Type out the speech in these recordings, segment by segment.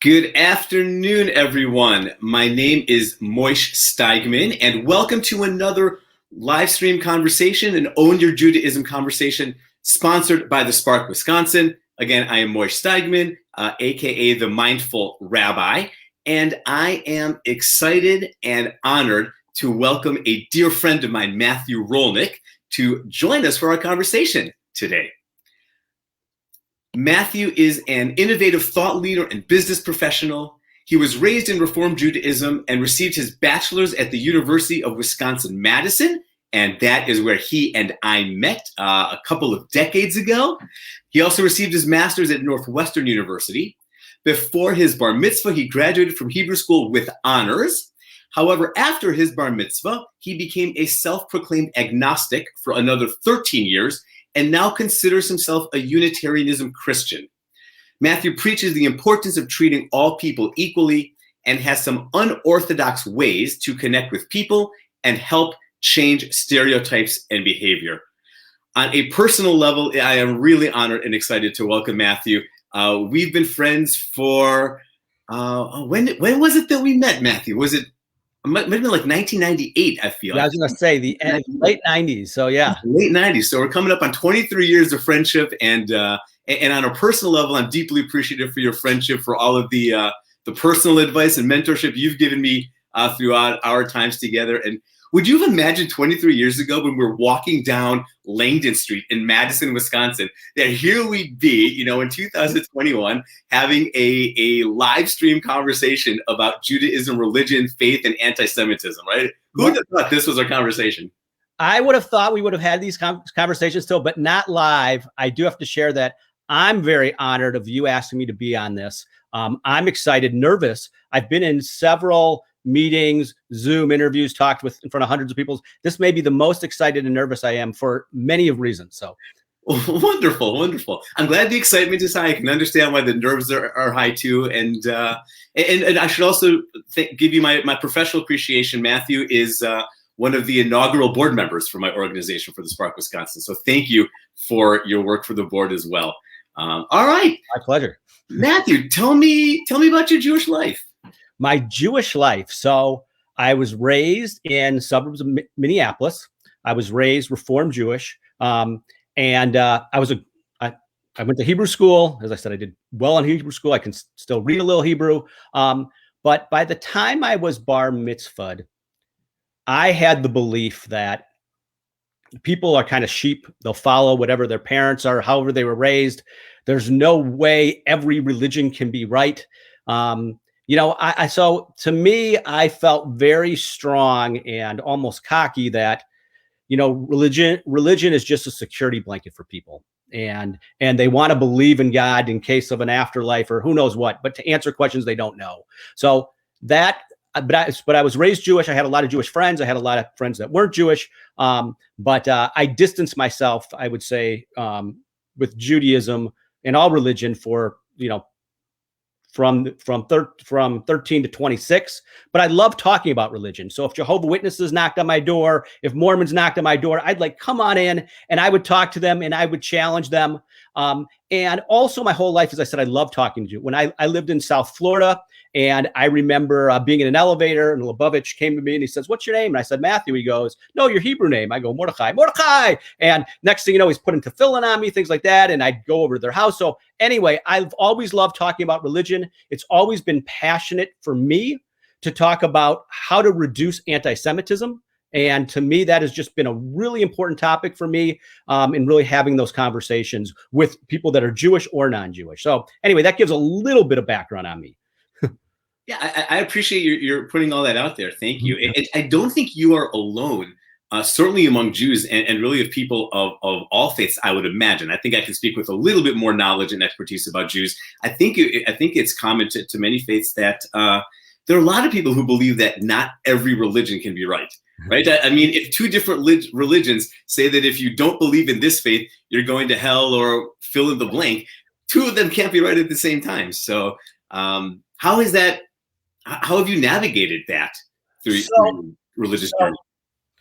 Good afternoon, everyone. My name is Moishe Steigman, and welcome to another live stream conversation, an Own Your Judaism conversation sponsored by the Spark Wisconsin. Again, I am Moishe Steigman, aka the Mindful Rabbi, and I am excited and honored to welcome a dear friend of mine, Matthew Rolnick, to join us for our conversation today. Matthew is an innovative thought leader and business professional. He was raised in Reform Judaism and received his bachelor's at the University of Wisconsin-Madison, and that is where he and I met a couple of decades ago. He also received his master's at Northwestern University. Before his bar mitzvah, he graduated from Hebrew school with honors. However, after his bar mitzvah, he became a self-proclaimed agnostic for another 13 years, and now considers himself a Unitarianism Christian. Matthew preaches the importance of treating all people equally and has some unorthodox ways to connect with people and help change stereotypes and behavior. On a personal level, I am really honored and excited to welcome Matthew. We've been friends for, when was it that we met, Matthew? Was it might have been like 1998, I feel. Yeah, I was going to say the late 90s. So yeah. Late 90s. So we're coming up on 23 years of friendship. And on a personal level, I'm deeply appreciative for your friendship, for all of the personal advice and mentorship you've given me throughout our times together. And would you have imagined 23 years ago when we were walking down Langdon Street in Madison, Wisconsin, that here we'd be, in 2021, having a live stream conversation about Judaism, religion, faith, and anti-Semitism, right? Who would have thought this was our conversation? I would have thought we would have had these conversations still, but not live. I do have to share that I'm very honored of you asking me to be on this. I'm excited, nervous. I've been in several meetings, Zoom interviews, talked with in front of hundreds of people. This may be the most excited and nervous I am for many of reasons. So wonderful. I'm glad the excitement is high. I can understand why the nerves are high too. And I should also give you my professional appreciation. Matthew is one of the inaugural board members for my organization, for the Spark Wisconsin. So thank you for your work for the board as well. All right. My pleasure. Matthew, tell me about your Jewish life. My Jewish life. So I was raised in suburbs of Minneapolis. I was raised Reform Jewish. I went to Hebrew school. As I said, I did well in Hebrew school. I can still read a little Hebrew. But by the time I was bar mitzvahed, I had the belief that people are kind of sheep. They'll follow whatever their parents are, however they were raised. There's no way every religion can be right. So to me, I felt very strong and almost cocky that, religion is just a security blanket for people. And they want to believe in God in case of an afterlife or who knows what, but to answer questions they don't know. So but I was raised Jewish. I had a lot of Jewish friends. I had a lot of friends that weren't Jewish. But I distanced myself, I would say, with Judaism and all religion for, from 13 to 26, but I love talking about religion. So if Jehovah's Witnesses knocked on my door, if Mormons knocked on my door, I'd come on in and I would talk to them and I would challenge them. And also my whole life, as I said, I love talking to you. When I lived in South Florida, and I remember being in an elevator, and Lubavitch came to me and he says, "What's your name?" And I said, "Matthew." He goes, "No, your Hebrew name." I go, Mordechai. And next thing you know, he's putting tefillin on me, things like that. And I'd go over to their house. So anyway, I've always loved talking about religion. It's always been passionate for me to talk about how to reduce anti-Semitism. And to me, that has just been a really important topic for me in really having those conversations with people that are Jewish or non-Jewish. So anyway, that gives a little bit of background on me. Yeah, I appreciate you're putting all that out there. Thank you. I don't think you are alone, certainly among Jews and really of people of all faiths, I would imagine. I think I can speak with a little bit more knowledge and expertise about Jews. I think it's common to many faiths that there are a lot of people who believe that not every religion can be right. Right? I mean, if two different religions say that if you don't believe in this faith, you're going to hell or fill in the blank, two of them can't be right at the same time. So how is that? How have you navigated that through religious journey?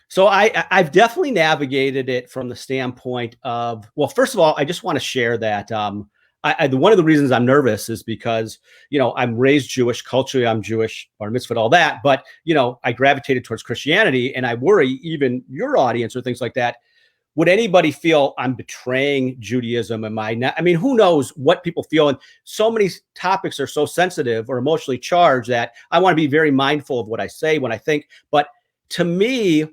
So I've definitely navigated it from the standpoint of, well, first of all, I just want to share that one of the reasons I'm nervous is because, I'm raised Jewish, culturally I'm Jewish, bar mitzvah, all that. But, I gravitated towards Christianity, and I worry even your audience or things like that. Would anybody feel I'm betraying Judaism? Am I not? I mean, who knows what people feel? And so many topics are so sensitive or emotionally charged that I want to be very mindful of what I say when I think. But to me,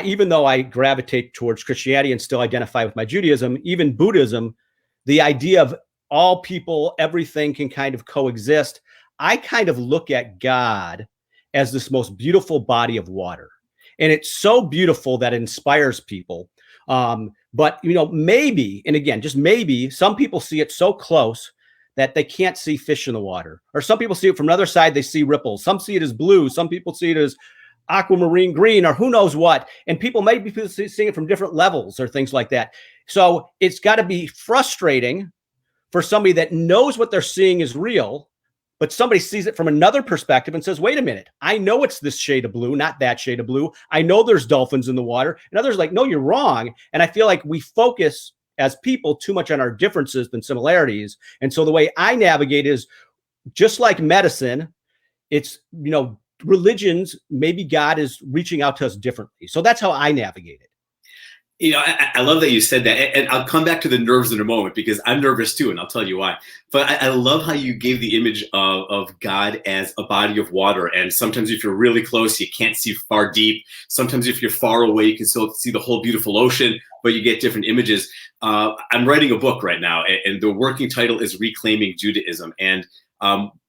even though I gravitate towards Christianity and still identify with my Judaism, even Buddhism, the idea of all people, everything can kind of coexist. I kind of look at God as this most beautiful body of water. And it's so beautiful that it inspires people. But, maybe, and again, just maybe, some people see it so close that they can't see fish in the water. Or some people see it from another side, they see ripples. Some see it as blue. Some people see it as aquamarine green, or who knows what. And people may be seeing it from different levels or things like that. So it's got to be frustrating for somebody that knows what they're seeing is real, but somebody sees it from another perspective and says, wait a minute, I know it's this shade of blue, not that shade of blue. I know there's dolphins in the water. And others are like, no, you're wrong. And I feel like we focus as people too much on our differences than similarities. And so the way I navigate is just like medicine, it's, religions, maybe God is reaching out to us differently. So that's how I navigate it. I love that you said that. And I'll come back to the nerves in a moment because I'm nervous too, and I'll tell you why. But I love how you gave the image of God as a body of water. And sometimes if you're really close, you can't see far deep. Sometimes if you're far away, you can still see the whole beautiful ocean, but you get different images. I'm writing a book right now, and the working title is Reclaiming Judaism. And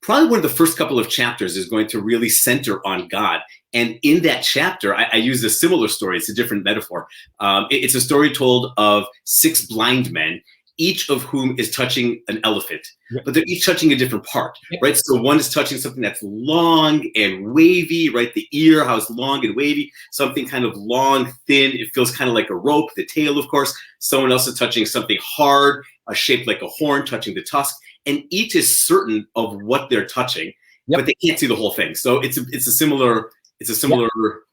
probably one of the first couple of chapters is going to really center on God. And in that chapter, I use a similar story. It's a different metaphor. It's a story told of 6 blind men, each of whom is touching an elephant, but they're each touching a different part, right? So one is touching something that's long and wavy, right? The ear, how it's long and wavy, something kind of long, thin. It feels kind of like a rope, the tail, of course. Someone else is touching something hard, shaped like a horn, touching the tusk. And each is certain of what they're touching, but they can't see the whole thing. So it's a similar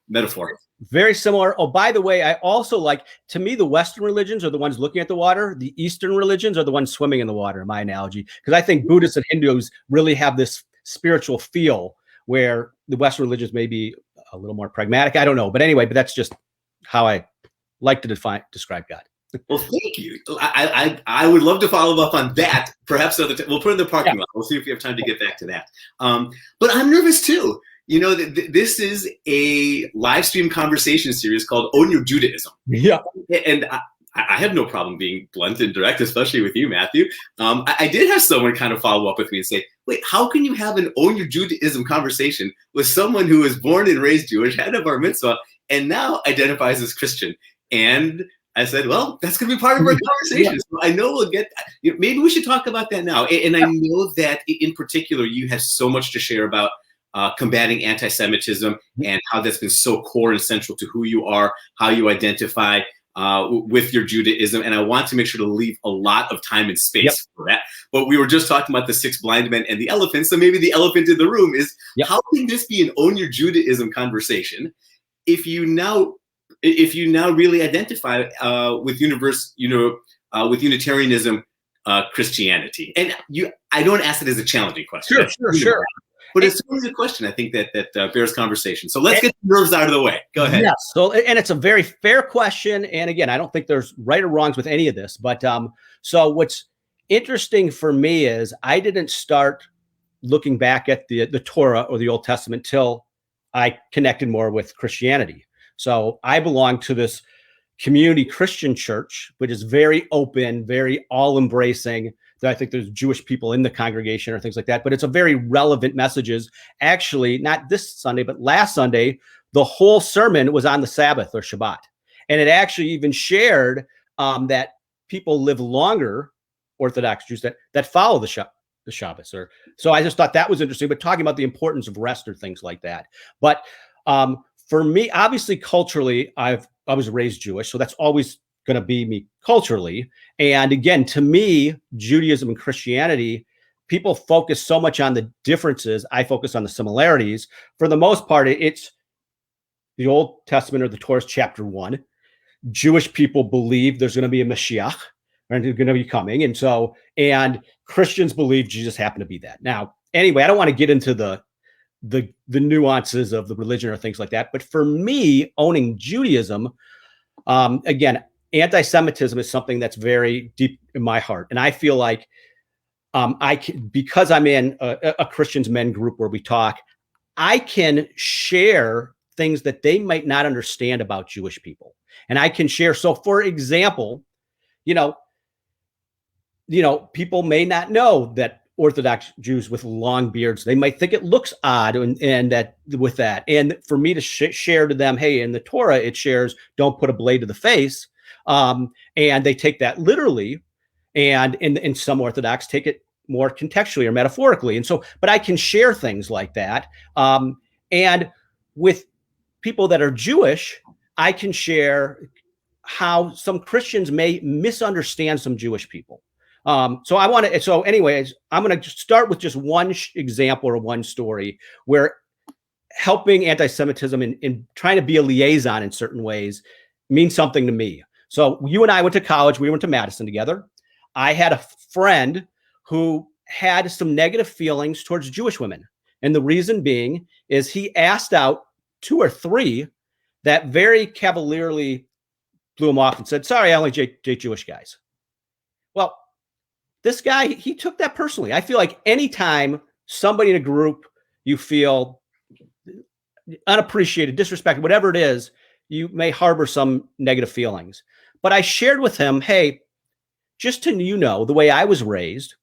metaphor. Very similar. Oh, by the way, I also like, to me, the Western religions are the ones looking at the water. The Eastern religions are the ones swimming in the water, in my analogy. Because I think Buddhists and Hindus really have this spiritual feel where the Western religions may be a little more pragmatic. I don't know. But anyway, that's just how I like to describe God. Well, thank you. I would love to follow up on that. Perhaps we'll put it in the parking lot. We'll see if we have time to get back to that. But I'm nervous too. This is a live stream conversation series called Own Your Judaism. Yeah. And I have no problem being blunt and direct, especially with you, Matthew. I did have someone kind of follow up with me and say, wait, how can you have an Own Your Judaism conversation with someone who was born and raised Jewish, had a bar mitzvah, and now identifies as Christian? And I said, well, that's going to be part of our conversation. So I know we'll get that. Maybe we should talk about that now. And I know that in particular, you have so much to share about combating anti-Semitism and how that's been so core and central to who you are, how you identify with your Judaism. And I want to make sure to leave a lot of time and space for that. But we were just talking about the 6 blind men and the elephant. So maybe the elephant in the room is how can this be an Own Your Judaism conversation if you now really identify with Unitarianism Christianity? And I don't ask it as a challenging question. Sure. But it's always a question, I think, that bears conversation. So let's get the nerves out of the way. Go ahead. Yes. So, and it's a very fair question. And again, I don't think there's right or wrongs with any of this. But so what's interesting for me is I didn't start looking back at the Torah or the Old Testament till I connected more with Christianity. So I belong to this community Christian church, which is very open, very all-embracing. I think there's Jewish people in the congregation or things like that, but it's a very relevant messages. Actually, not this Sunday, but last Sunday, the whole sermon was on the Sabbath or Shabbat. And it actually even shared that people live longer, Orthodox Jews, that follow the Shabbos. So I just thought that was interesting, but talking about the importance of rest or things like that. But for me, obviously, culturally, I was raised Jewish, so that's always going to be me culturally. And again, to me, Judaism and Christianity, people focus so much on the differences. I focus on the similarities. For the most part, it's the Old Testament or the Torah's chapter 1. Jewish people believe there's going to be a Mashiach, are going to be coming. And Christians believe Jesus happened to be that. Now, anyway, I don't want to get into the nuances of the religion or things like that. But for me, owning Judaism, again, anti-Semitism is something that's very deep in my heart. And I feel like because I'm in a Christians men group where we talk, I can share things that they might not understand about Jewish people. And I can share. So for example, people may not know that Orthodox Jews with long beards, they might think it looks odd and that with that. And for me to share to them, hey, in the Torah, it shares, don't put a blade to the face. And they take that literally. And in some Orthodox take it more contextually or metaphorically. And so, but I can share things like that. And with people that are Jewish, I can share how some Christians may misunderstand some Jewish people. So anyways, I'm going to start with just one example or one story where helping anti-Semitism and trying to be a liaison in certain ways means something to me. So you and I went to college. We went to Madison together. I had a friend who had some negative feelings towards Jewish women. And the reason being is he asked out 2 or 3 that very cavalierly blew him off and said, sorry, I only date Jewish guys. Well, this guy, he took that personally. I feel like anytime somebody in a group, you feel unappreciated, disrespected, whatever it is, you may harbor some negative feelings. But I shared with him, hey, just to, the way I was raised,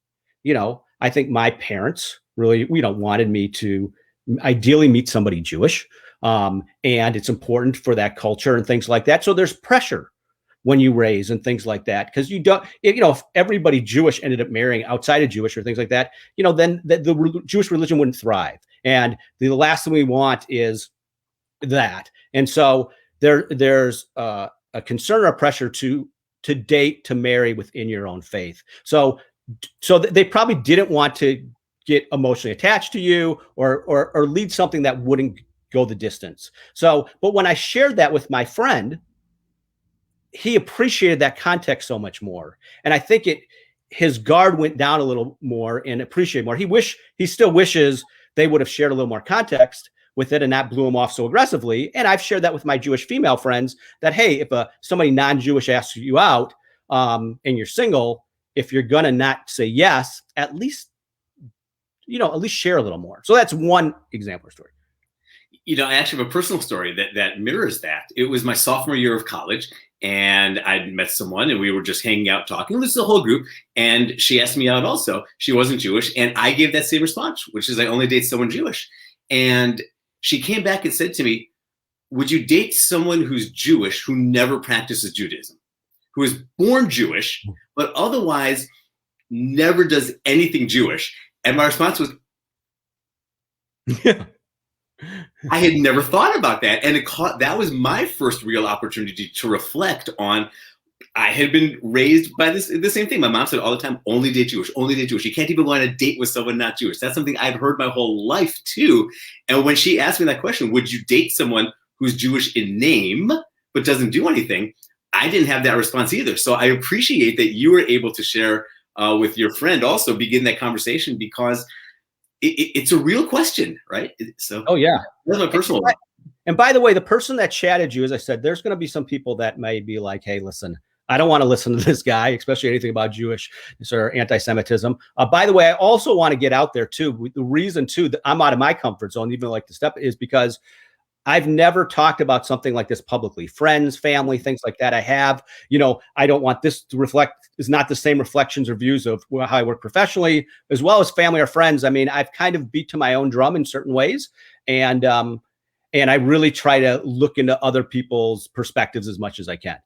I think my parents really, wanted me to ideally meet somebody Jewish. And it's important for that culture and things like that. So there's pressure when you raise and things like that, because you don't, if everybody Jewish ended up marrying outside of Jewish or things like that, then the Jewish religion wouldn't thrive. And the last thing we want is that. And so there's a concern or pressure to date, to marry within your own faith. So they probably didn't want to get emotionally attached to you or lead something that wouldn't go the distance. So, but when I shared that with my friend, he appreciated that context so much more. And I think his guard went down a little more and appreciated more. He still wishes they would have shared a little more context with it and not blew him off so aggressively. And I've shared that with my Jewish female friends that, hey, if somebody non-Jewish asks you out and you're single, if you're going to not say yes, at least share a little more. So that's one example story. I actually have a personal story that mirrors that. It was my sophomore year of college, and I'd met someone, and we were just hanging out talking. This is a whole group, and she asked me out also. She wasn't Jewish, and I gave that same response, which is I only date someone Jewish. And she came back and said to me, would you date someone who's Jewish who never practices Judaism, who is born Jewish, but otherwise never does anything Jewish? And my response was, I had never thought about that. And that was my first real opportunity to reflect on, I had been raised by the same thing. My mom said all the time, only date Jewish, only date Jewish. You can't even go on a date with someone not Jewish. That's something I've heard my whole life too. And when she asked me that question, would you date someone who's Jewish in name, but doesn't do anything? I didn't have that response either. So I appreciate that you were able to share with your friend, also begin that conversation, because it's a real question, right? So, oh yeah, that's my personal one. And by the way, the person that chatted you, as I said, there's going to be some people that may be like, hey, listen, I don't want to listen to this guy, especially anything about Jewish or anti-Semitism. By the way, I also want to get out there too. The reason too that I'm out of my comfort zone, even like the step, is because I've never talked about something like this publicly. Friends, family, things like that. I have, I don't want this to reflect, is not the same reflections or views of how I work professionally, as well as family or friends. I mean, I've kind of beat to my own drum in certain ways. And I really try to look into other people's perspectives as much as I can.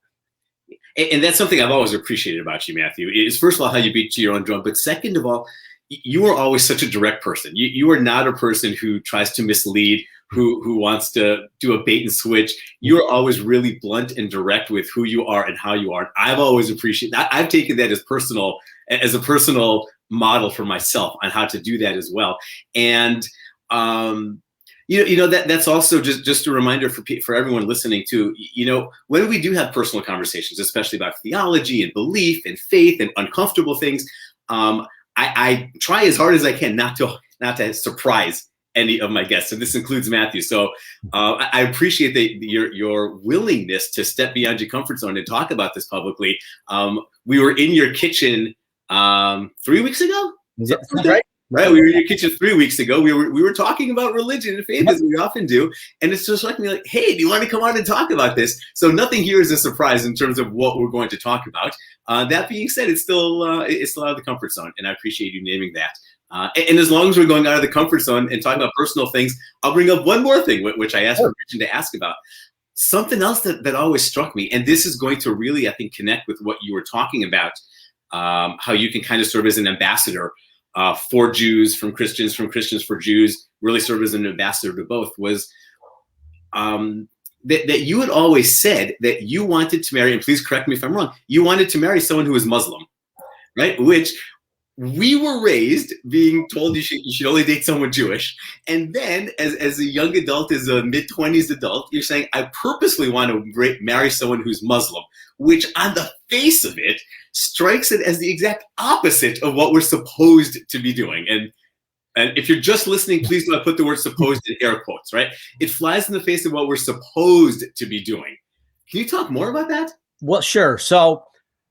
And that's something I've always appreciated about you, Matthew, is first of all, how you beat to your own drum. But second of all, you are always such a direct person. You are not a person who tries to mislead, who wants to do a bait and switch. You're always really blunt and direct with who you are and how you are. I've always appreciated that. I've taken that as a personal model for myself on how to do that as well. And That's also just a reminder for everyone listening too. When we do have personal conversations, especially about theology and belief and faith and uncomfortable things, I try as hard as I can not to surprise any of my guests, and this includes Matthew. So I appreciate your willingness to step beyond your comfort zone and talk about this publicly. We were in your kitchen 3 weeks ago. That's right. Right, we were in your kitchen 3 weeks ago. We were talking about religion and faith, as we often do, and it's just like me, like, hey, do you want to come on and talk about this? So nothing here is a surprise in terms of what we're going to talk about. That being said, it's still out of the comfort zone, and I appreciate you naming that. And as long as we're going out of the comfort zone and talking about personal things, I'll bring up one more thing, which I asked permission to ask about. Something else that always struck me, and this is going to really, I think, connect with what you were talking about, how you can kind of serve as an ambassador for Jews, from Christians for Jews, really serve as an ambassador to both, was that you had always said that you wanted to marry, and please correct me if I'm wrong, you wanted to marry someone who was Muslim, right? Which we were raised being told you should only date someone Jewish. And then as a young adult, as a mid-20s adult, you're saying, I purposely want to marry someone who's Muslim, which on the face of it strikes it as the exact opposite of what we're supposed to be doing. And if you're just listening, please do not put the word supposed in air quotes, right? It flies in the face of what we're supposed to be doing. Can you talk more about that? Well, sure. So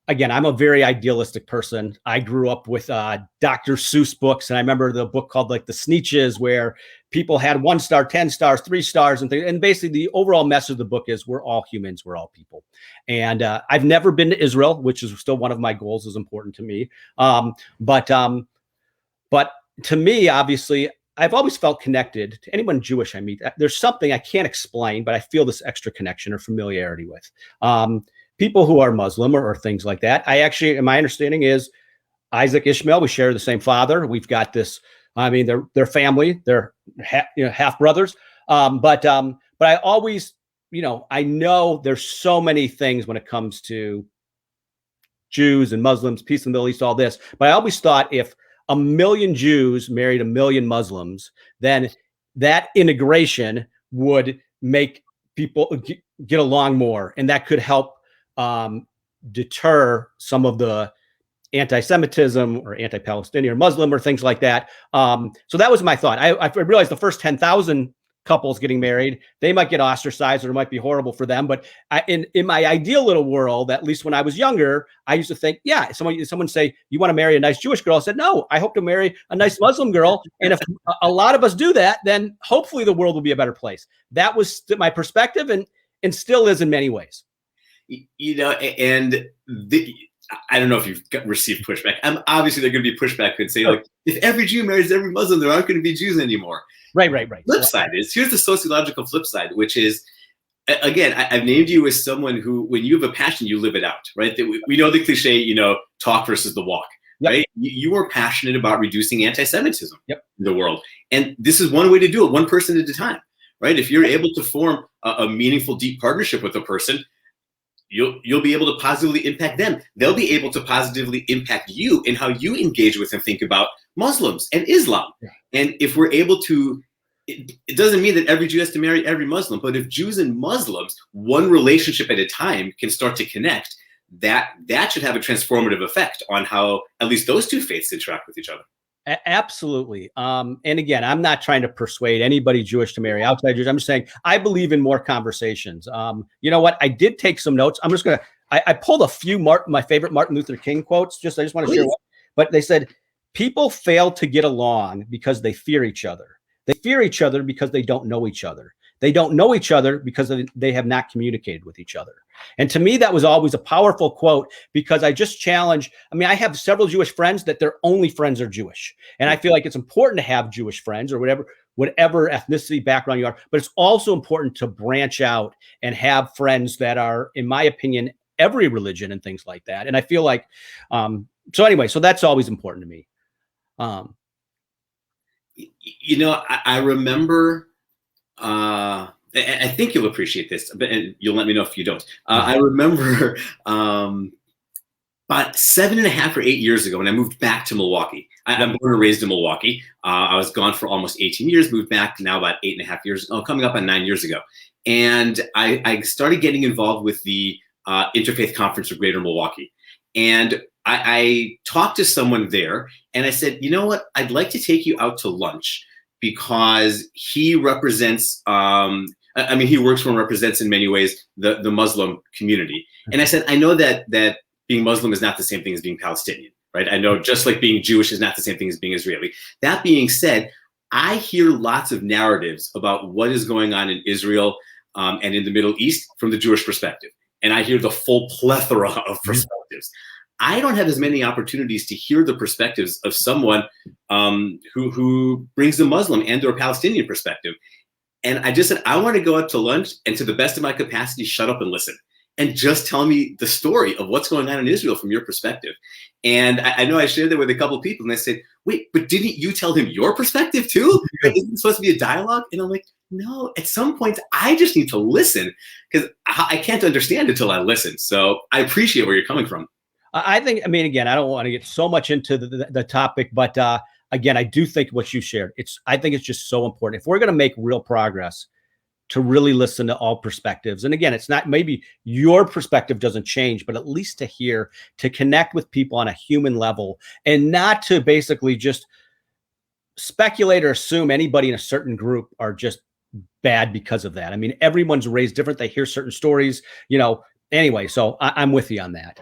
again, I'm a very idealistic person. I grew up with Dr. Seuss books, and I remember the book called like The Sneetches, where people had 1 star, 10 stars, 3 stars, and things. And basically, the overall message of the book is we're all humans, we're all people. And I've never been to Israel, which is still one of my goals, is important to me. But to me, obviously, I've always felt connected to anyone Jewish I meet. There's something I can't explain, but I feel this extra connection or familiarity with. People who are Muslim or things like that. My understanding is Isaac, Ishmael, we share the same father. We've got this, they're family, they're half brothers. But I always, I know there's so many things when it comes to Jews and Muslims, peace in the Middle East, all this. But I always thought if 1 million Jews married 1 million Muslims, then that integration would make people get along more, and that could help deter some of the anti-Semitism or anti-Palestinian or Muslim or things like that. So that was my thought. I realized the first 10,000 couples getting married, they might get ostracized or it might be horrible for them. But in my ideal little world, at least when I was younger, I used to think, yeah, someone say, you want to marry a nice Jewish girl? I said, no, I hope to marry a nice Muslim girl. And if a lot of us do that, then hopefully the world will be a better place. That was my perspective, and still is in many ways. I don't know if you've received pushback. Obviously, there's going to be pushback and say, like, if every Jew marries every Muslim, there aren't going to be Jews anymore. Right. Flip side is, here's the sociological flip side, which is, again, I've named you as someone who, when you have a passion, you live it out, right? We know the cliche, talk versus the walk, right? You are passionate about reducing anti-Semitism in the world. And this is one way to do it, one person at a time, right? If you're able to form a meaningful, deep partnership with a person, you'll be able to positively impact them. They'll be able to positively impact you in how you engage with and think about Muslims and Islam. Yeah. And if we're able to, it doesn't mean that every Jew has to marry every Muslim, but if Jews and Muslims, one relationship at a time, can start to connect, that should have a transformative effect on how at least those two faiths interact with each other. Absolutely. And again, I'm not trying to persuade anybody Jewish to marry outside Jews. I'm just saying I believe in more conversations. You know what? I did take some notes. I'm just I pulled a few my favorite Martin Luther King quotes. I just want to share one. But they said, people fail to get along because they fear each other. They fear each other because they don't know each other. They don't know each other because they have not communicated with each other. And to me, that was always a powerful quote, because I just challenge. I have several Jewish friends that their only friends are Jewish. And I feel like it's important to have Jewish friends or whatever ethnicity background you are. But it's also important to branch out and have friends that are, in my opinion, every religion and things like that. And I feel like, so that's always important to me. I remember, I think you'll appreciate this, and you'll let me know if you don't. I remember about 7.5 or 8 years ago when I moved back to Milwaukee. I'm born and raised in Milwaukee. I was gone for almost 18 years, moved back now about 8.5 years, coming up on 9 years ago. And I started getting involved with the Interfaith Conference of Greater Milwaukee. And I talked to someone there and I said, you know what, I'd like to take you out to lunch because he represents, he works for and represents in many ways the Muslim community. And I said, I know that being Muslim is not the same thing as being Palestinian, right? I know just like being Jewish is not the same thing as being Israeli. That being said, I hear lots of narratives about what is going on in Israel and in the Middle East from the Jewish perspective. And I hear the full plethora of perspectives. I don't have as many opportunities to hear the perspectives of someone who brings a Muslim and or Palestinian perspective. And I just said, I want to go out to lunch and to the best of my capacity, shut up and listen and just tell me the story of what's going on in Israel from your perspective. And I know I shared that with a couple of people and I said, wait, but didn't you tell him your perspective too? Like, isn't it supposed to be a dialogue? And I'm like, no, at some point I just need to listen because I can't understand until I listen. So I appreciate where you're coming from. I think, again, I don't want to get so much into the topic, but again, I do think what you shared, I think it's just so important. If we're going to make real progress, to really listen to all perspectives. And again, it's not, maybe your perspective doesn't change, but at least to hear, to connect with people on a human level and not to basically just speculate or assume anybody in a certain group are just bad because of that. Everyone's raised different. They hear certain stories, anyway, so I'm with you on that.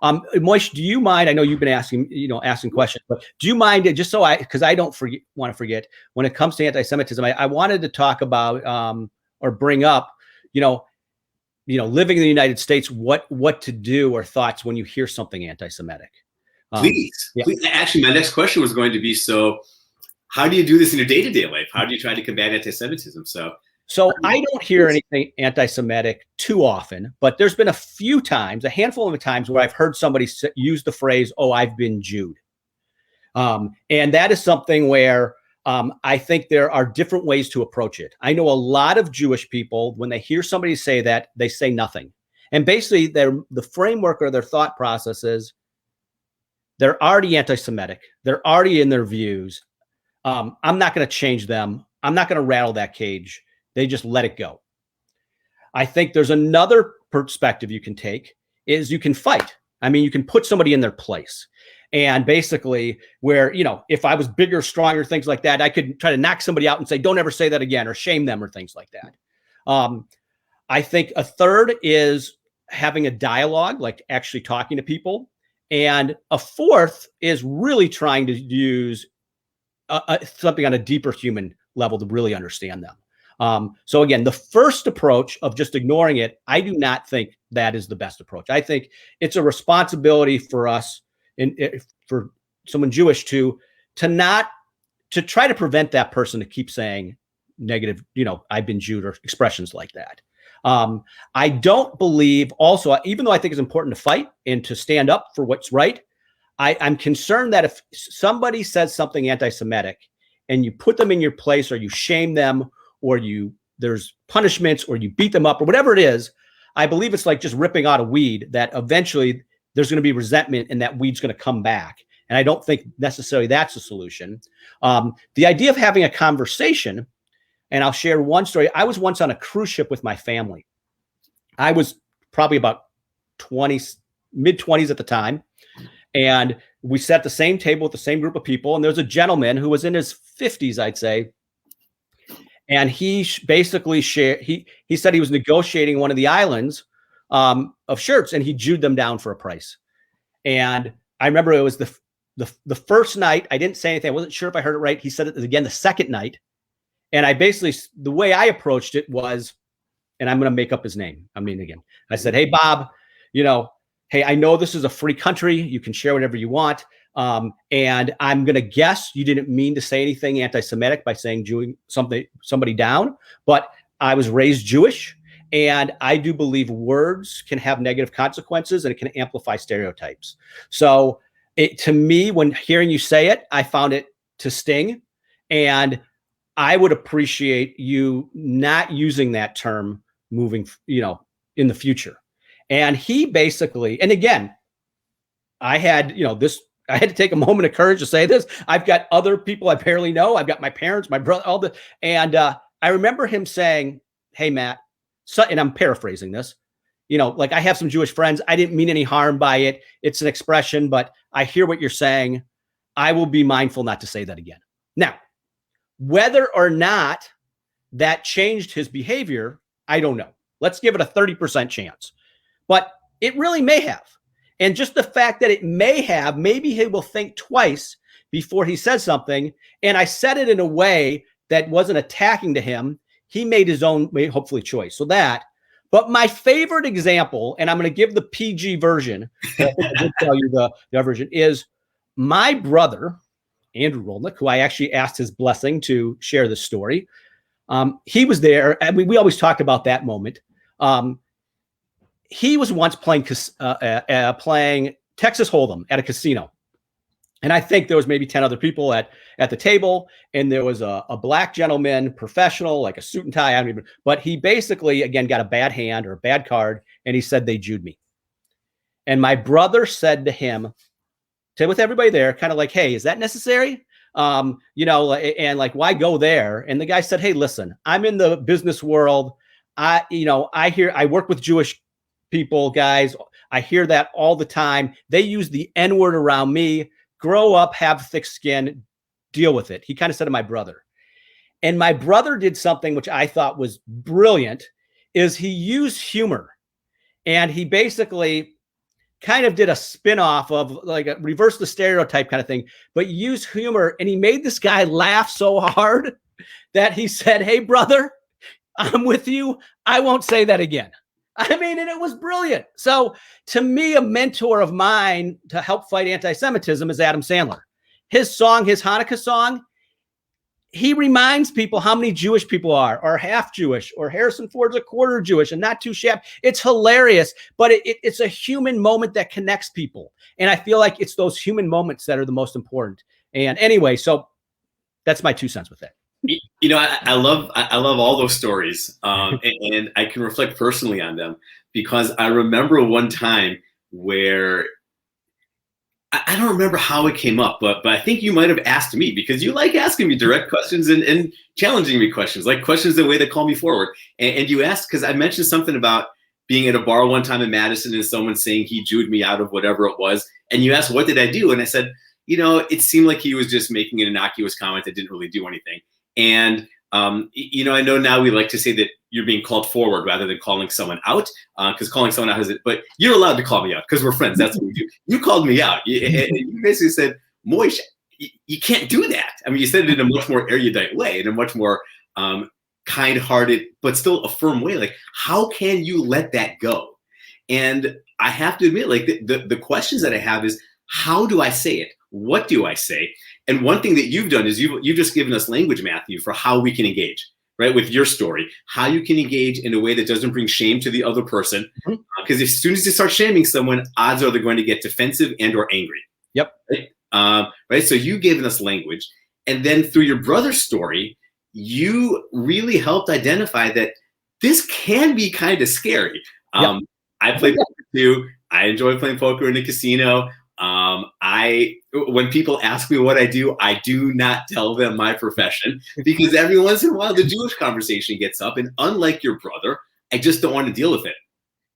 Moishe, do you mind? I know you've been asking questions, but do you mind just because I don't want to forget when it comes to anti-Semitism, I wanted to talk about or bring up, living in the United States, what to do or thoughts when you hear something anti-Semitic. Please. Actually, my next question was going to be, so how do you do this in your day-to-day life? How do you try to combat anti-Semitism? So I don't hear anything anti-Semitic too often, but there's been a handful of times where I've heard somebody use the phrase, "Oh, I've been Jewed." And that is something where I think there are different ways to approach it. I know a lot of Jewish people, when they hear somebody say that, they say nothing. And basically the framework or their thought process is they're already anti-Semitic. They're already in their views. I'm not going to change them. I'm not going to rattle that cage. They just let it go. I think there's another perspective you can take is you can fight. You can put somebody in their place. And basically where, if I was bigger, stronger, things like that, I could try to knock somebody out and say, don't ever say that again, or shame them or things like that. I think a third is having a dialogue, like actually talking to people. And a fourth is really trying to use something on a deeper human level to really understand them. So again, the first approach of just ignoring it, I do not think that is the best approach. I think it's a responsibility for us for someone Jewish to try to prevent that person to keep saying negative, I've been Jewed or expressions like that. I don't believe also, even though I think it's important to fight and to stand up for what's right, I'm concerned that if somebody says something anti-Semitic and you put them in your place or you shame them or there's punishments or you beat them up or whatever it is, I believe it's like just ripping out a weed that eventually there's going to be resentment and that weed's going to come back. And I don't think necessarily that's the solution. The idea of having a conversation, and I'll share one story. I was once on a cruise ship with my family. I was probably about mid-20s at the time. And we sat at the same table with the same group of people. And there's a gentleman who was in his 50s, I'd say. And he basically shared, he said he was negotiating one of the islands of shirts and he Jewed them down for a price. And I remember it was the first night. I didn't say anything. I wasn't sure if I heard it right. He said it again the second night. And I basically, the way I approached it was, and I'm going to make up his name. Again, I said, hey, Bob, hey, I know this is a free country. You can share whatever you want. And I'm going to guess you didn't mean to say anything anti-Semitic by saying somebody down, but I was raised Jewish and I do believe words can have negative consequences and it can amplify stereotypes. So to me, when hearing you say it, I found it to sting, and I would appreciate you not using that term moving, in the future. And he basically, and again, I had, I had to take a moment of courage to say this. I've got other people I barely know. I've got my parents, my brother, all the, and I remember him saying, "Hey, Matt," so, and I'm paraphrasing this, like, I have some Jewish friends. I didn't mean any harm by it. It's an expression, but I hear what you're saying. I will be mindful not to say that again. Now, whether or not that changed his behavior, I don't know. Let's give it a 30% chance, but it really may have. And just the fact that it may have, maybe he will think twice before he says something. And I said it in a way that wasn't attacking to him. He made his own, hopefully, choice. So that, but my favorite example, and I'm going to give the PG version, I did tell you the other version, is my brother, Andrew Rolnick, who I actually asked his blessing to share this story. He was there. And we always talked about that moment. He was once playing Texas Hold'em at a casino. And I think there was maybe 10 other people at the table. And there was a black gentleman, professional, like a suit and tie. I don't even, but he basically, again, got a bad hand or a bad card. And he said, they Jewed me. And my brother said to him, with everybody there, kind of like, hey, is that necessary? And like, why go there? And the guy said, hey, listen, I'm in the business world. I work with Jewish people, guys. I hear that all the time. They use the N-word around me. Grow up, have thick skin, deal with it. He kind of said to my brother. And my brother did something which I thought was brilliant, is he used humor. And he basically kind of did a spin-off of, like, a reverse the stereotype kind of thing, but used humor. And he made this guy laugh so hard that he said, hey, brother, I'm with you. I won't say that again. I mean, and it was brilliant. So to me, a mentor of mine to help fight anti-Semitism is Adam Sandler. His song, his Hanukkah song, he reminds people how many Jewish people are half Jewish, or Harrison Ford's a quarter Jewish and not too shabby. It's hilarious, but it's a human moment that connects people. And I feel like it's those human moments that are the most important. And anyway, so that's my 2 cents with it. I love all those stories, and I can reflect personally on them, because I remember one time where I don't remember how it came up, but I think you might have asked me, because you like asking me direct questions and challenging me questions, like questions in a way that call me forward. And you asked, because I mentioned something about being at a bar one time in Madison and someone saying he Jewed me out of whatever it was. And you asked, what did I do? And I said, it seemed like he was just making an innocuous comment that didn't really do anything. And, I know now we like to say that you're being called forward rather than calling someone out, because calling someone out has it, but you're allowed to call me out because we're friends. That's what we do. You called me out. And you basically said, Moishe, you can't do that. I mean, you said it in a much more erudite way, in a much more kind-hearted, but still a firm way. Like, how can you let that go? And I have to admit, like, the questions that I have is, how do I say it? What do I say? And one thing that you've done is you've just given us language, Matthew, for how we can engage, right? With your story, how you can engage in a way that doesn't bring shame to the other person. Because as soon as you start shaming someone, odds are they're going to get defensive and or angry. Yep. Right. So you've given us language. And then through your brother's story, you really helped identify that this can be kind of scary. Yep. I play poker too. I enjoy playing poker in a casino. When people ask me what I do not tell them my profession, because every once in a while the Jewish conversation gets up, and unlike your brother, I just don't want to deal with it.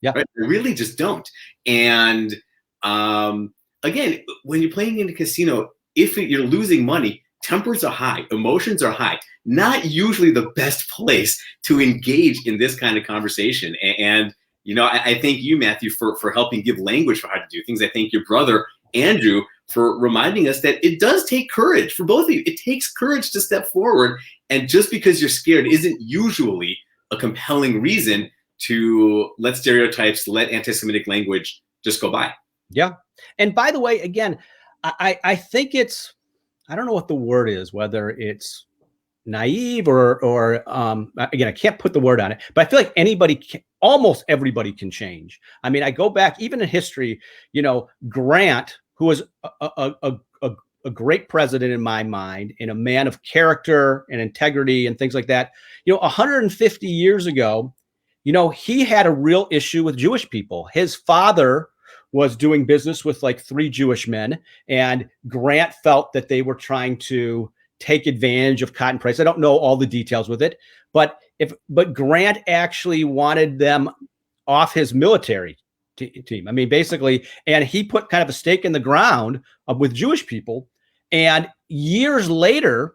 Yeah, right? I really just don't. And again, when you're playing in a casino, if you're losing money, tempers are high, emotions are high. Not usually the best place to engage in this kind of conversation. And I thank you, Matthew, for helping give language for how to do things. I thank your brother, Andrew, for reminding us that it does take courage for both of you. It takes courage to step forward. And just because you're scared isn't usually a compelling reason to let stereotypes, let anti-Semitic language just go by. Yeah. And by the way, again, I think it's, I don't know what the word is, whether it's naive or again, I can't put the word on it, but I feel like almost everybody can change. I mean, I go back even in history, Grant, who was a great president in my mind, and a man of character and integrity and things like that. 150 years ago, he had a real issue with Jewish people. His father was doing business with like 3 Jewish men, and Grant felt that they were trying to take advantage of cotton price. I don't know all the details with it, but Grant actually wanted them off his military team. I mean, basically, and he put kind of a stake in the ground with Jewish people. And years later,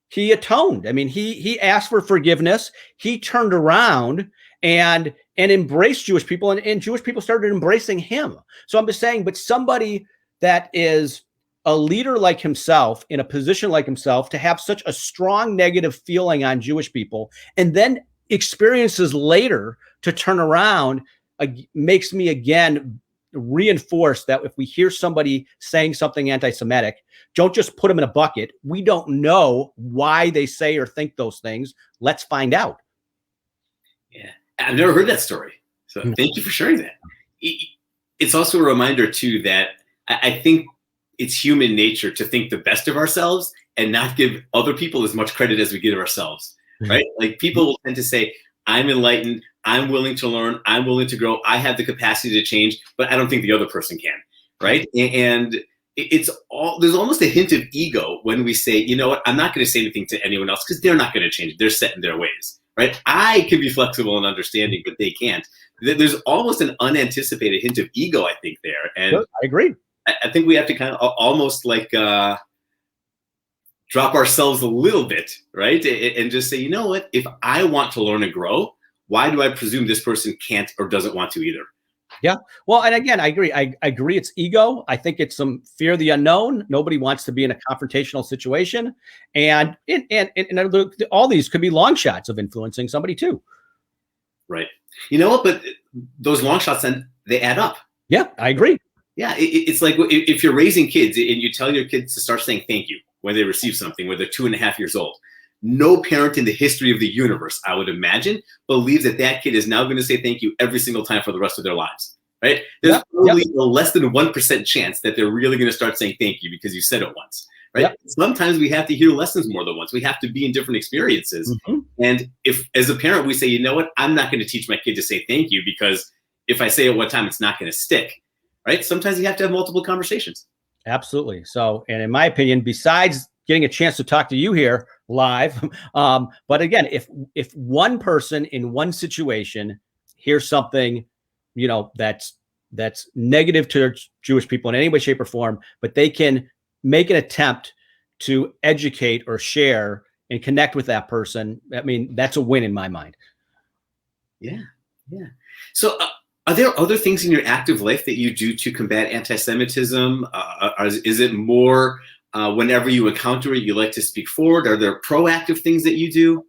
he atoned. I mean, he asked for forgiveness. He turned around and embraced Jewish people, and Jewish people started embracing him. So I'm just saying, but somebody that is a leader like himself, in a position like himself, to have such a strong negative feeling on Jewish people, and then experiences later to turn around, makes me again reinforce that if we hear somebody saying something anti-Semitic, don't just put them in a bucket. We don't know why they say or think those things. Let's find out. Yeah, I've never heard that story. So thank you for sharing that. It's also a reminder too that I think it's human nature to think the best of ourselves and not give other people as much credit as we give ourselves, right? Like people will tend to say, I'm enlightened, I'm willing to learn, I'm willing to grow, I have the capacity to change, but I don't think the other person can, right? And there's almost a hint of ego when we say, you know what, I'm not going to say anything to anyone else because they're not going to change. They're set in their ways, right? I can be flexible and understanding, but they can't. There's almost an unanticipated hint of ego, I think, there. And sure, I agree. I think we have to kind of almost like drop ourselves a little bit, right? And just say, you know what, if I want to learn and grow, why do I presume this person can't or doesn't want to either? Yeah. Well, and again, I agree. I agree. It's ego. I think it's some fear of the unknown. Nobody wants to be in a confrontational situation. And all these could be long shots of influencing somebody too. Right. You know what? But those long shots, then they add up. Yeah, I agree. Yeah. It's like if you're raising kids and you tell your kids to start saying thank you when they receive something, when they're 2.5 years old. No parent in the history of the universe, I would imagine, believes that kid is now going to say thank you every single time for the rest of their lives, right? There's probably a less than 1% chance that they're really going to start saying thank you because you said it once, right? Yep. Sometimes we have to hear lessons more than once. We have to be in different experiences. And if, as a parent, we say, you know what, I'm not going to teach my kid to say thank you because if I say it one time, it's not going to stick, right? Sometimes you have to have multiple conversations. Absolutely. So, and in my opinion, besides getting a chance to talk to you here live, but again, if one person in one situation hears something, you know, that's negative to Jewish people in any way, shape, or form, but they can make an attempt to educate or share and connect with that person, I mean, that's a win in my mind. Yeah. So are there other things in your active life that you do to combat anti-Semitism? Is it more whenever you encounter it, you like to speak forward? Are there proactive things that you do?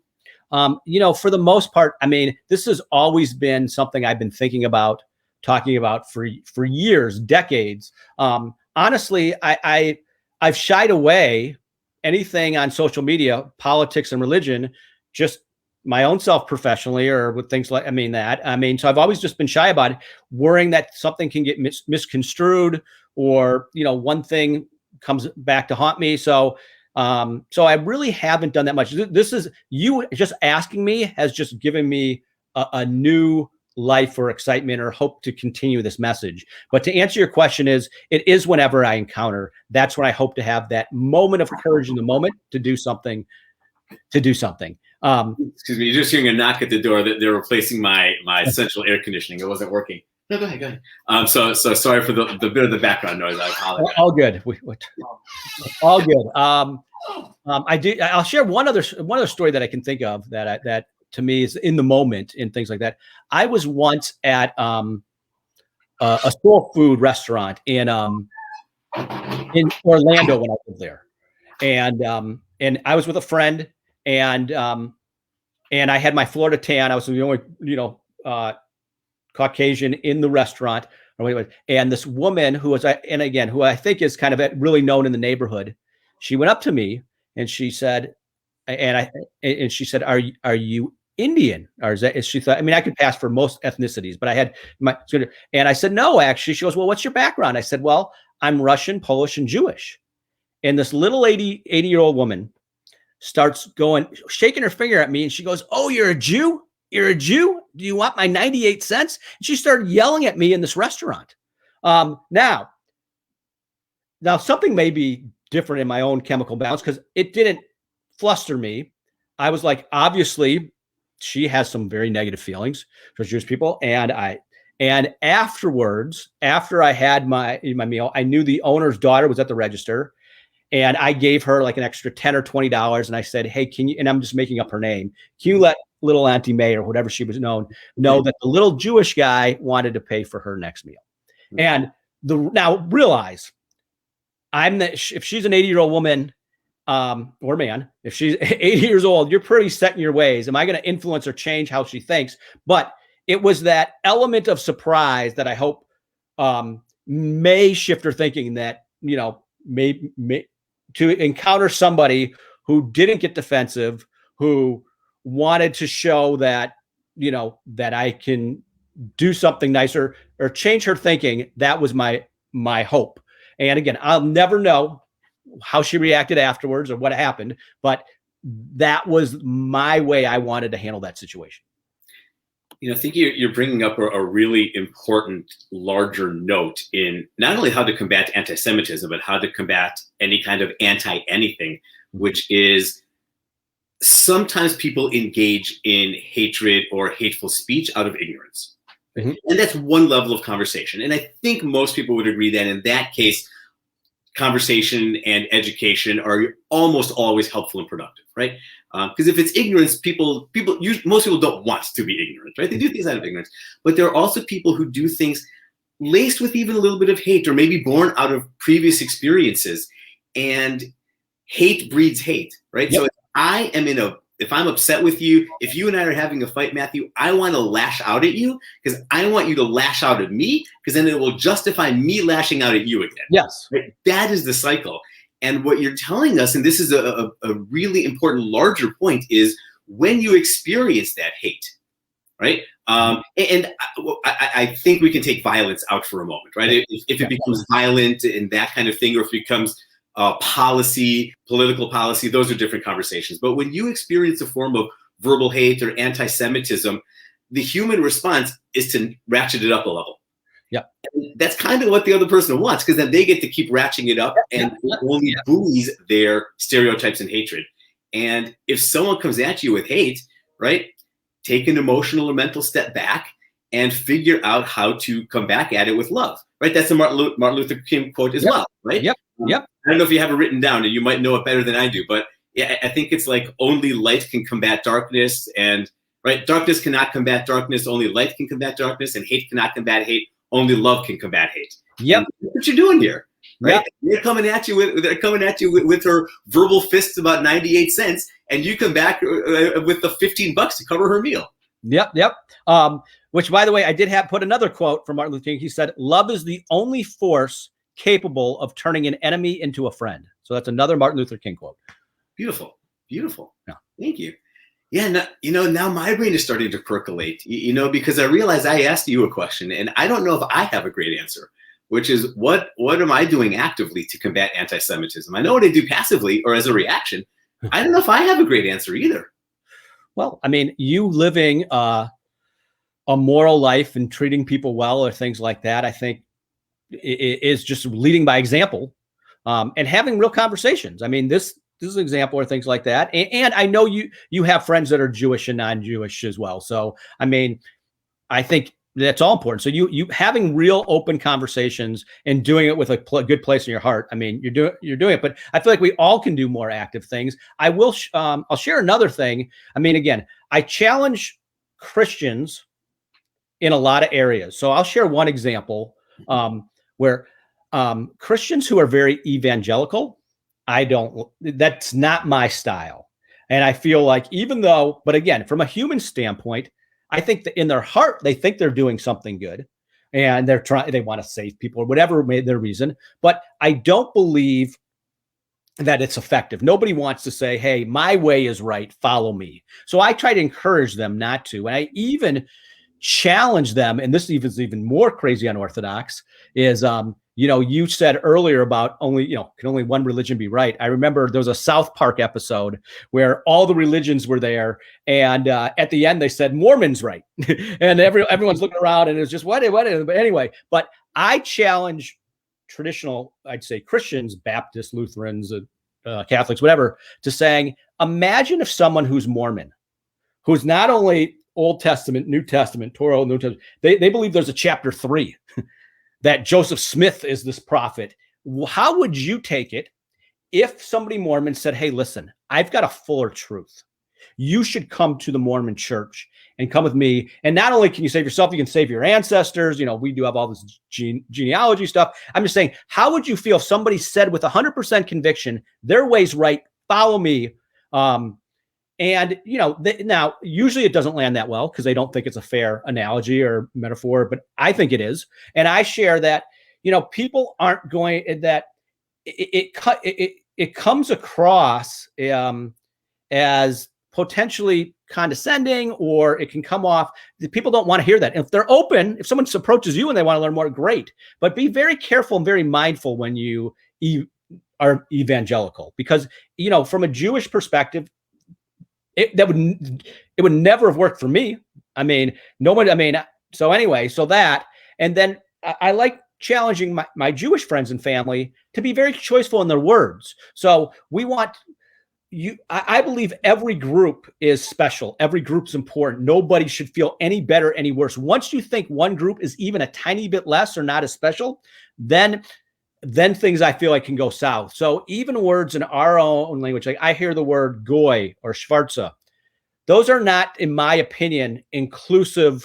You know, for the most part, I mean, this has always been something I've been thinking about, talking about for years, decades. Honestly, I've shied away anything on social media, politics and religion, just my own self professionally or with things like, so I've always just been shy about it, worrying that something can get misconstrued or, you know, one thing comes back to haunt me. So I really haven't done that much. This is, you just asking me has just given me a new life or excitement or hope to continue this message. But to answer your question it is whenever I encounter, that's when I hope to have that moment of courage in the moment to do something. Excuse me, you're just hearing a knock at the door that they're replacing my central air conditioning. It wasn't working. No, go ahead. So sorry for the bit of the background noise. I apologize. All good. All good. I'll share one other story that I can think of that to me is in the moment and things like that. I was once at a soul food restaurant in Orlando when I lived there, and I was with a friend, and I had my Florida tan. I was the only Caucasian in the restaurant, and this woman who I think is kind of really known in the neighborhood. She went up to me and she said, "Are you Indian?" Or is that? She thought, I mean, I could pass for most ethnicities, but I had and I said, "No, actually." She goes, "Well, what's your background?" I said, "Well, I'm Russian, Polish, and Jewish." And this little 80-year-old woman starts shaking her finger at me, and she goes, "Oh, you're a Jew? You're a Jew? Do you want my 98 cents?" And she started yelling at me in this restaurant. Now something may be different in my own chemical balance because it didn't fluster me. I was like, obviously, she has some very negative feelings towards Jewish people, and afterwards, after I had my meal, I knew the owner's daughter was at the register, and I gave her like an extra $10 or $20, and I said, "Hey, can you?" And I'm just making up her name. Can you let little Auntie May or whatever she was known know that the little Jewish guy wanted to pay for her next meal? And now realize, if she's an 80-year-old woman or man, if she's 80 years old, you're pretty set in your ways. Am I going to influence or change how she thinks? But it was that element of surprise that I hope may shift her thinking, that, may to encounter somebody who didn't get defensive, who wanted to show that, that I can do something nicer or change her thinking. That was my hope. And again, I'll never know how she reacted afterwards or what happened, but that was my way I wanted to handle that situation. I think you're bringing up a really important larger note in not only how to combat anti-Semitism, but how to combat any kind of anti-anything, which is sometimes people engage in hatred or hateful speech out of ignorance. Mm-hmm. And that's one level of conversation. And I think most people would agree that in that case, conversation and education are almost always helpful and productive, right? Because if it's ignorance, most people don't want to be ignorant, right? They do things out of ignorance. But there are also people who do things laced with even a little bit of hate, or maybe born out of previous experiences. And hate breeds hate, right? Yep. So if I'm upset with you, if you and I are having a fight, Matthew, I want to lash out at you because I want you to lash out at me, because then it will justify me lashing out at you again. Yes. Right? That is the cycle. And what you're telling us, and this is a really important larger point, is when you experience that hate, right? And I think we can take violence out for a moment, right? If it becomes violent and that kind of thing, or if it becomes political policy, those are different conversations. But when you experience a form of verbal hate or anti-Semitism, the human response is to ratchet it up a level. Yeah, that's kind of what the other person wants, because then they get to keep ratcheting it up and only buoys their stereotypes and hatred. And if someone comes at you with hate, right, take an emotional or mental step back and figure out how to come back at it with love, right? That's a Martin Luther King quote as well, right? Yep. I don't know if you have it written down, and you might know it better than I do, but yeah, I think it's like only light can combat darkness, and right, darkness cannot combat darkness, only light can combat darkness, and hate cannot combat hate, only love can combat hate. Yep. And that's what you're doing here, right? Yep. They're coming at you with her verbal fists about 98 cents, and you come back with the $15 to cover her meal. Yep. Which, by the way, I did put another quote from Martin Luther King. He said, "Love is the only force capable of turning an enemy into a friend." So that's another Martin Luther King quote. Beautiful. Yeah. Thank you. Yeah. Now my brain is starting to percolate, because I realize I asked you a question and I don't know if I have a great answer, which is what am I doing actively to combat anti-Semitism? I know what I do passively or as a reaction. I don't know if I have a great answer either. Well, I mean, you living a moral life and treating people well or things like that, I think is just leading by example, and having real conversations. I mean, this is an example or things like that. And I know you have friends that are Jewish and non-Jewish as well. So, I mean, I think that's all important. So you having real open conversations and doing it with a good place in your heart. I mean, you're doing it, but I feel like we all can do more active things. I will, I'll share another thing. I mean, again, I challenge Christians in a lot of areas. So I'll share one example, where Christians who are very evangelical, that's not my style. And I feel like but again, from a human standpoint, I think that in their heart, they think they're doing something good and they want to save people or whatever their reason. But I don't believe that it's effective. Nobody wants to say, hey, my way is right, follow me. So I try to encourage them not to. And I even challenge them, and this is even more crazy unorthodox, is you said earlier about can only one religion be right. I remember there was a South Park episode where all the religions were there, and at the end they said Mormon's right, and everyone's looking around, and it was just what. But anyway, but I challenge traditional, I'd say Christians, Baptists, Lutherans, Catholics, whatever, to saying, imagine if someone who's Mormon, who's not only Old Testament, New Testament, Torah, New Testament, they believe there's a chapter 3, that Joseph Smith is this prophet. How would you take it if somebody Mormon said, hey, listen, I've got a fuller truth. You should come to the Mormon church and come with me. And not only can you save yourself, you can save your ancestors. You know, we do have all this genealogy stuff. I'm just saying, how would you feel if somebody said with 100% conviction, their way's right, follow me? And, you know, now usually it doesn't land that well because they don't think it's a fair analogy or metaphor, but I think it is. And I share that, you know, people aren't going, that it comes across as potentially condescending, or it can come off. People don't want to hear that. If they're open, if someone approaches you and they want to learn more, great. But be very careful and very mindful when you are evangelical, because, you know, from a Jewish perspective, it would never have worked for me. I mean, nobody. I mean, so anyway, so that, and then I like challenging my Jewish friends and family to be very choiceful in their words. So we want you. I believe every group is special. Every group's important. Nobody should feel any better, any worse. Once you think one group is even a tiny bit less or not as special, then things I feel like can go south. So even words in our own language, like I hear the word goy or schwarze, those are not, in my opinion, inclusive,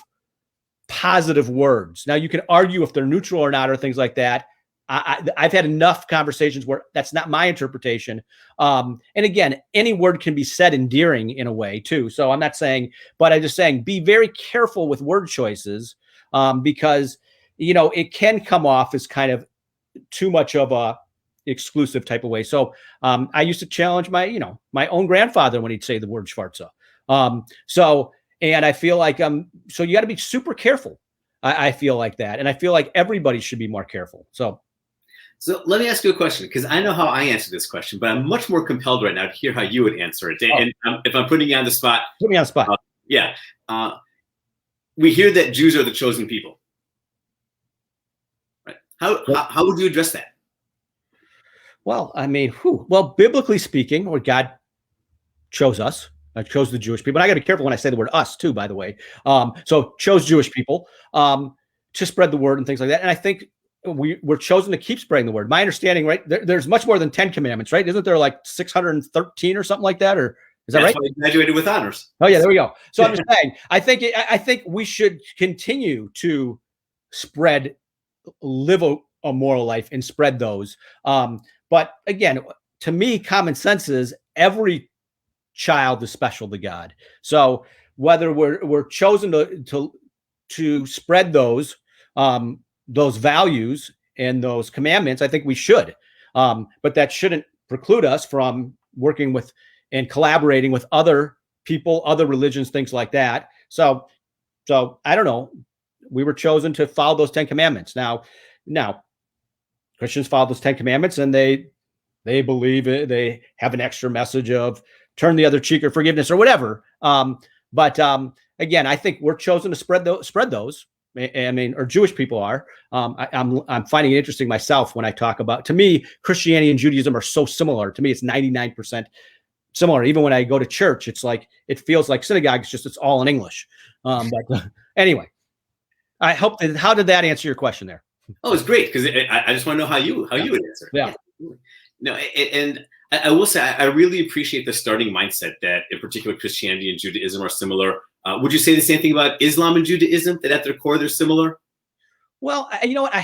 positive words. Now you can argue if they're neutral or not, or things like that. I've had enough conversations where that's not my interpretation. And again, any word can be said endearing in a way too. So I'm not saying, but I'm just saying, be very careful with word choices, because, you know, it can come off as kind of too much of a exclusive type of way. So I used to challenge my own grandfather when he'd say the word schwarze. And I feel like, so you got to be super careful. I feel like that. And I feel like everybody should be more careful. So let me ask you a question, because I know how I answer this question, but I'm much more compelled right now to hear how you would answer it. And if I'm putting you on the spot. Put me on the spot. Yeah. We hear that Jews are the chosen people. Right? How would you address that? Well, I mean, biblically speaking, or God chose us. I chose the Jewish people. And I got to be careful when I say the word us too, by the way. So chose Jewish people to spread the word and things like that. And I think we're chosen to keep spreading the word. My understanding, right? There's much more than 10 commandments, right? Isn't there like 613 or something like that? Or is that right? That's why I graduated with honors. Oh yeah, there we go. So I'm just saying, I think we should continue to live a moral life and spread those. But again, to me, common sense is every child is special to God. So whether we're chosen to spread those values and those commandments, I think we should. But that shouldn't preclude us from working with and collaborating with other people, other religions, things like that. So I don't know. We were chosen to follow those 10 commandments. Now Christians follow those 10 commandments, and they believe it. They have an extra message of turn the other cheek or forgiveness or whatever. But again, I think we're chosen to spread those. I mean, or Jewish people are. I'm finding it interesting myself when I talk about. To me, Christianity and Judaism are so similar. To me, it's 99% similar. Even when I go to church, it's like it feels like synagogue. It's all in English. But anyway, I hope. How did that answer your question there? Oh, it's great, because I just want to know how you would answer. Yeah. No, and I will say I really appreciate the starting mindset that, in particular, Christianity and Judaism are similar. Would you say the same thing about Islam and Judaism, that at their core they're similar? Well, you know what? I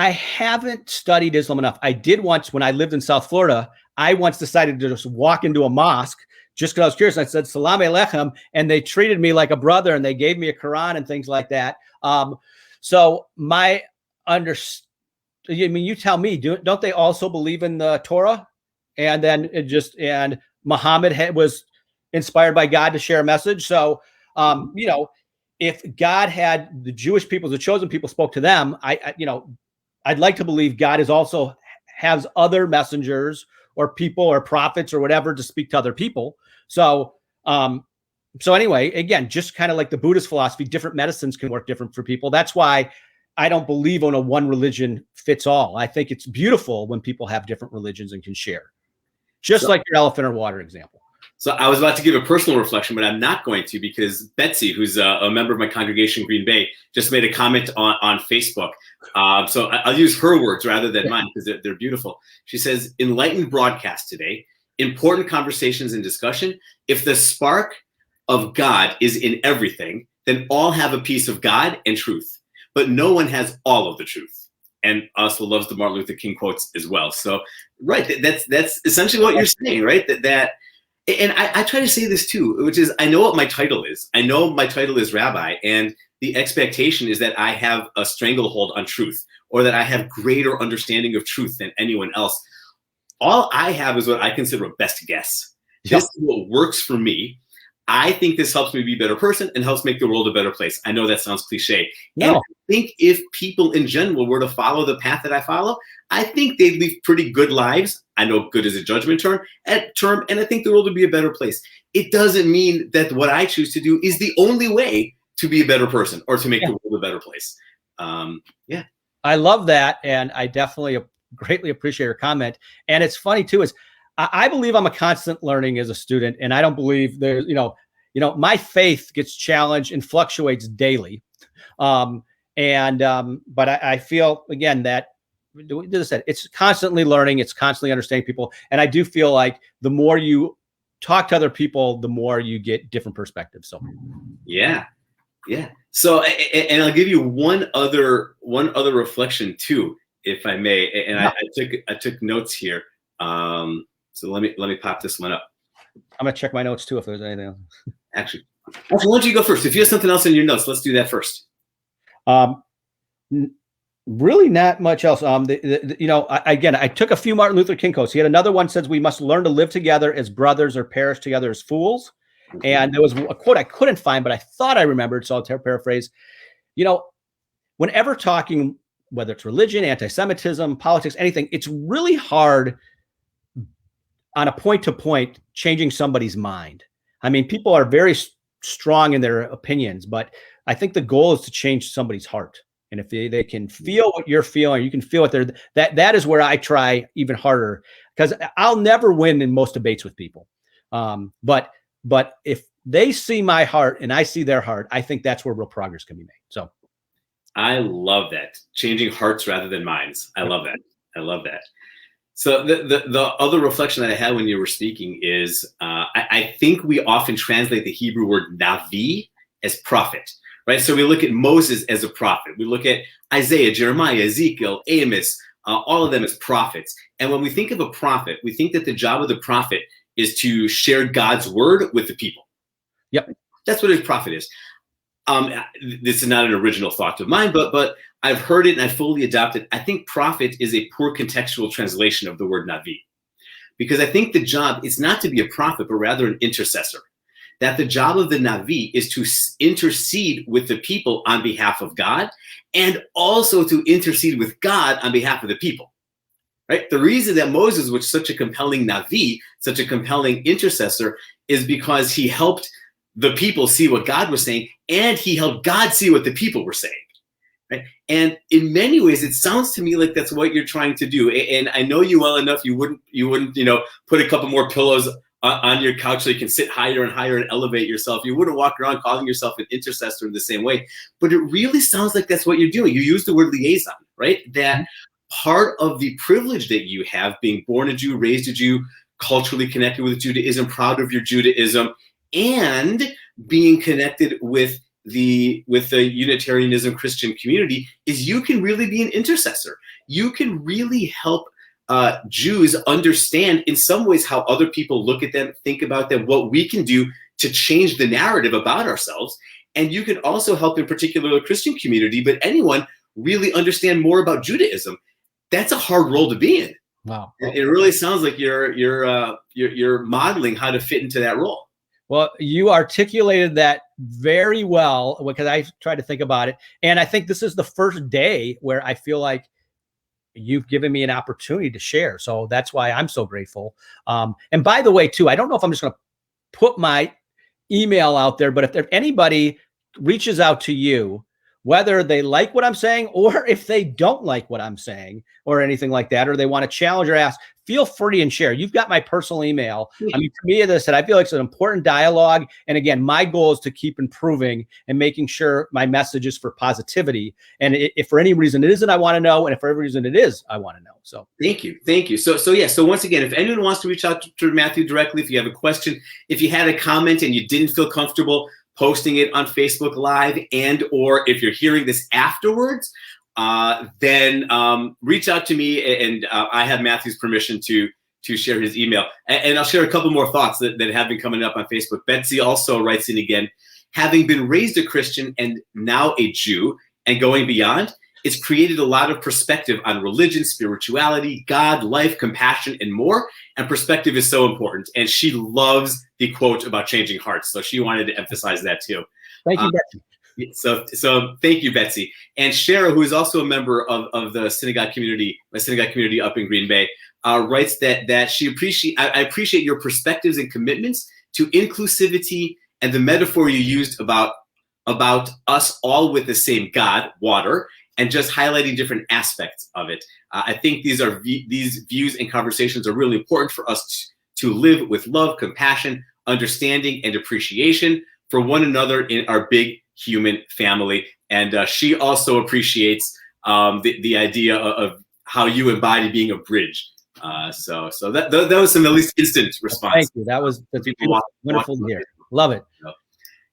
haven't studied Islam enough. I did once when I lived in South Florida. I once decided to just walk into a mosque just because I was curious. I said, Salam Aleichem, and they treated me like a brother, and they gave me a Quran and things like that. So my understanding, I mean, you tell me, don't they also believe in the Torah? And then and Muhammad was inspired by God to share a message. So, you know, if God had the Jewish people, the chosen people, spoke to them, I'd like to believe God has other messengers or people or prophets or whatever to speak to other people. So anyway, again, just kind of like the Buddhist philosophy, different medicines can work different for people. That's why I don't believe in a one religion fits all. I think it's beautiful when people have different religions and can share, just like your elephant or water example. So I was about to give a personal reflection, but I'm not going to, because Betsy, who's a member of my congregation in Green Bay, just made a comment on Facebook. So I'll use her words rather than mine, because they're beautiful. She says, enlightened broadcast today, important conversations and discussion. If the spark of God is in everything, then all have a piece of God and truth. But no one has all of the truth. And also loves the Martin Luther King quotes as well. So, right, that's essentially what you're saying, right? And I try to say this too, which is, I know what my title is. I know my title is Rabbi, and the expectation is that I have a stranglehold on truth, or that I have greater understanding of truth than anyone else. All I have is what I consider a best guess. This is what works for me. I think this helps me be a better person and helps make the world a better place. I know that sounds cliche. No. And I think if people in general were to follow the path that I follow, I think they'd live pretty good lives. I know good is a judgment term, and I think the world would be a better place. It doesn't mean that what I choose to do is the only way to be a better person or to make the world a better place. I love that, and I definitely greatly appreciate your comment. And it's funny too, is I believe I'm a constant learning as a student, and I don't believe there's, my faith gets challenged and fluctuates daily. But I feel, again, that it's constantly learning, it's constantly understanding people. And I do feel like the more you talk to other people, the more you get different perspectives. So, yeah. So, and I'll give you one other reflection too, if I may. And I took notes here. So let me pop this one up. I'm gonna check my notes too if there's anything else. Actually, why don't you go first? If you have something else in your notes, let's do that first. Really not much else. I took a few Martin Luther King quotes. He had another one says, we must learn to live together as brothers or perish together as fools. And there was a quote I couldn't find, but I thought I remembered. So I'll paraphrase. Whenever talking, whether it's religion, anti-Semitism, politics, anything, it's really hard on a point-to-point changing somebody's mind. I mean, people are very strong in their opinions, but I think the goal is to change somebody's heart. And if they can feel what you're feeling, you can feel what that is where I try even harder, because I'll never win in most debates with people. But if they see my heart and I see their heart, I think that's where real progress can be made. So I love that. Changing hearts rather than minds. I love that. So the other reflection that I had when you were speaking is I think we often translate the Hebrew word navi as prophet, right? So we look at Moses as a prophet. We look at Isaiah, Jeremiah, Ezekiel, Amos, all of them as prophets. And when we think of a prophet, we think that the job of the prophet is to share God's word with the people. Yep. That's what a prophet is. This is not an original thought of mine, but I've heard it and I fully adopt it. I think prophet is a poor contextual translation of the word navi, because I think the job is not to be a prophet, but rather an intercessor. That the job of the navi is to intercede with the people on behalf of God, and also to intercede with God on behalf of the people. Right? The reason that Moses was such a compelling navi, such a compelling intercessor, is because he helped the people see what God was saying, and he helped God see what the people were saying. Right? And in many ways, it sounds to me like that's what you're trying to do. And I know you well enough. You wouldn't, put a couple more pillows on your couch so you can sit higher and higher and elevate yourself. You wouldn't walk around calling yourself an intercessor in the same way. But it really sounds like that's what you're doing. You use the word liaison, right? That part of the privilege that you have, being born a Jew, raised a Jew, culturally connected with Judaism, proud of your Judaism, and being connected with the Unitarianism Christian community, is you can really be an intercessor. You can really help Jews understand in some ways how other people look at them, think about them, what we can do to change the narrative about ourselves. And you can also help in particular the Christian community, but anyone really understand more about Judaism. That's a hard role to be in. Wow. It really sounds like you're modeling how to fit into that role. Well, you articulated that very well, because I tried to think about it. And I think this is the first day where I feel like you've given me an opportunity to share. So that's why I'm so grateful. And by the way, too, I don't know if I'm just going to put my email out there, but if anybody reaches out to you whether they like what I'm saying or if they don't like what I'm saying or anything like that, or they want to challenge or ask, feel free and share. You've got my personal email. I mean, to me, as I said, I feel like it's an important dialogue. And again, my goal is to keep improving and making sure my message is for positivity. And if for any reason it isn't, I want to know. And if for every reason it is, I want to know. So thank you. So once again, if anyone wants to reach out to Matthew directly, if you have a question, if you had a comment and you didn't feel comfortable posting it on Facebook Live, and or if you're hearing this afterwards, then reach out to me, and I have Matthew's permission to share his email. And I'll share a couple more thoughts that have been coming up on Facebook. Betsy also writes in again, having been raised a Christian and now a Jew and going beyond, it's created a lot of perspective on religion, spirituality, God, life, compassion, and more. And perspective is so important. And she loves the quote about changing hearts. So she wanted to emphasize that too. thank you, Betsy. So thank you, Betsy. And Shara, who is also a member of the synagogue community, my synagogue community up in Green Bay, writes that I appreciate your perspectives and commitments to inclusivity and the metaphor you used about us all with the same God, water, and just highlighting different aspects of it. I think these views and conversations are really important for us to live with love, compassion, understanding, and appreciation for one another in our big human family. And she also appreciates the idea of how you embody being a bridge. So that was some at least instant response. Thank you. That's wonderful to hear. Love it.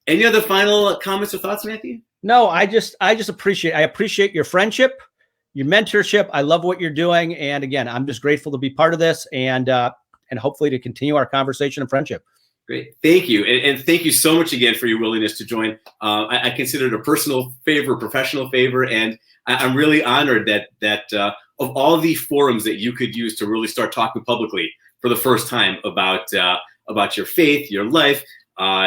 Any other final comments or thoughts, Matthew? No, I just appreciate your friendship, your mentorship. I love what you're doing. And again, I'm just grateful to be part of this and hopefully to continue our conversation and friendship. Great. Thank you. And thank you so much again for your willingness to join. I consider it a personal favor, professional favor. And I'm really honored that of all the forums that you could use to really start talking publicly for the first time about your faith, your life,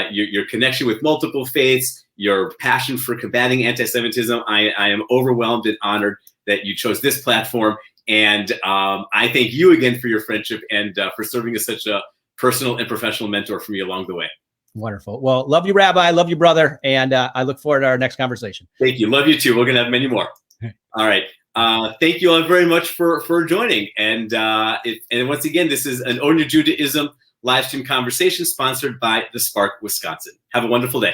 your connection with multiple faiths, your passion for combating anti-Semitism, I am overwhelmed and honored that you chose this platform. And I thank you again for your friendship and for serving as such a personal and professional mentor for me along the way. Wonderful. Well, love you, Rabbi. Love you, brother. And I look forward to our next conversation. Thank you. Love you too. We're going to have many more. All right. Thank you all very much for joining. And once again, this is an Untitled Judaism live stream conversation sponsored by the Spark Wisconsin. Have a wonderful day.